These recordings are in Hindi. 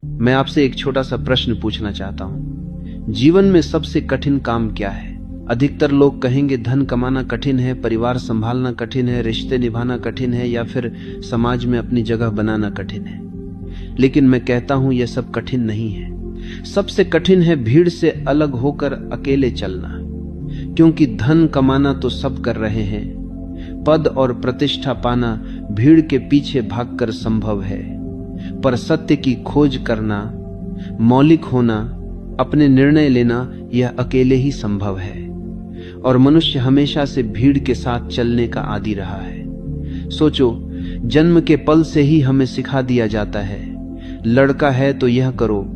मैं आपसे एक छोटा सा प्रश्न पूछना चाहता हूं। जीवन में सबसे कठिन काम क्या है? अधिकतर लोग कहेंगे धन कमाना कठिन है, परिवार संभालना कठिन है, रिश्ते निभाना कठिन है, या फिर समाज में अपनी जगह बनाना कठिन है। लेकिन मैं कहता हूं यह सब कठिन नहीं है। सबसे कठिन है भीड़ से अलग होकर अकेले चलना। क्योंकि धन कमाना तो सब कर रहे हैं, पद और प्रतिष्ठा पाना भीड़ के पीछे भागकर संभव है, पर सत्य की खोज करना, मौलिक होना, अपने निर्णय लेना यह अकेले ही संभव है। और मनुष्य हमेशा से भीड़ के साथ चलने का आदी रहा है। सोचो, जन्म के पल से ही हमें सिखा दिया जाता है, लड़का है तो यह करो,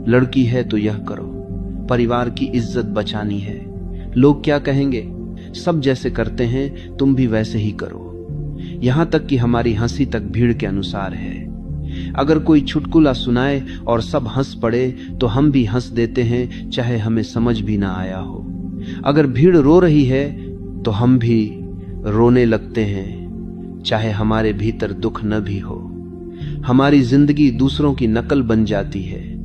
लड़की है तो यह करो, परिवार की इज्जत बचानी है। लोग क्या कहेंगे? सब जैसे करते हैं तुम भी वैसे ही करो। यहां तक कि हमारी हंसी तक भीड़ के अनुसार है। अगर कोई चुटकुला सुनाए और सब हंस पड़े तो हम भी हंस देते हैं, चाहे हमें समझ भी ना आया हो। अगर भीड़ रो रही है तो हम भी रोने लगते हैं, चाहे हमारे भीतर दुख न भी हो। हमारी जिंदगी दूसरों की नकल बन जाती है।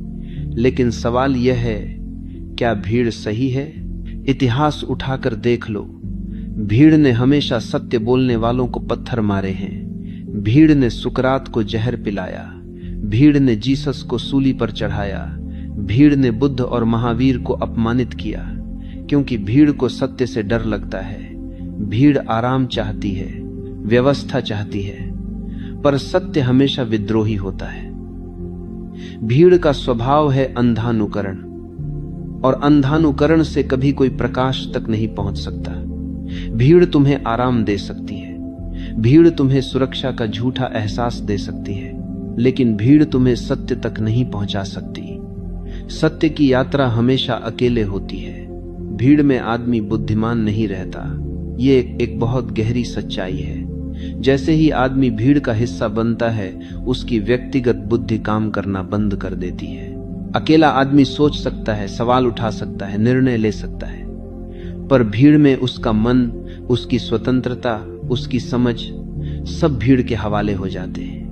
लेकिन सवाल यह है, क्या भीड़ सही है? इतिहास उठाकर देख लो। भीड़ ने हमेशा सत्य बोलने वालों को पत्थर मारे हैं। भीड़ ने सुकरात को जहर पिलाया। भीड़ ने जीसस को सूली पर चढ़ाया। भीड़ ने बुद्ध और महावीर को अपमानित किया। क्योंकि भीड़ को सत्य से डर लगता है। भीड़ आराम चाहती है, व्यवस्था चाहती है, पर सत्य हमेशा विद्रोही होता है। भीड़ का स्वभाव है अंधानुकरण, और अंधानुकरण से कभी कोई प्रकाश तक नहीं पहुंच सकता। भीड़ तुम्हें आराम दे सकती है, भीड़ तुम्हें सुरक्षा का झूठा एहसास दे सकती है, लेकिन भीड़ तुम्हें सत्य तक नहीं पहुंचा सकती। सत्य की यात्रा हमेशा अकेले होती है। भीड़ में आदमी बुद्धिमान नहीं रहता। ये एक बहुत गहरी सच्चाई है। जैसे ही आदमी भीड़ का हिस्सा बनता है, उसकी व्यक्तिगत बुद्धि काम करना बंद कर देती है। अकेला आदमी सोच सकता है, सवाल उठा सकता है, निर्णय ले सकता है, पर भीड़ में उसका मन, उसकी स्वतंत्रता, उसकी समझ सब भीड़ के हवाले हो जाते हैं।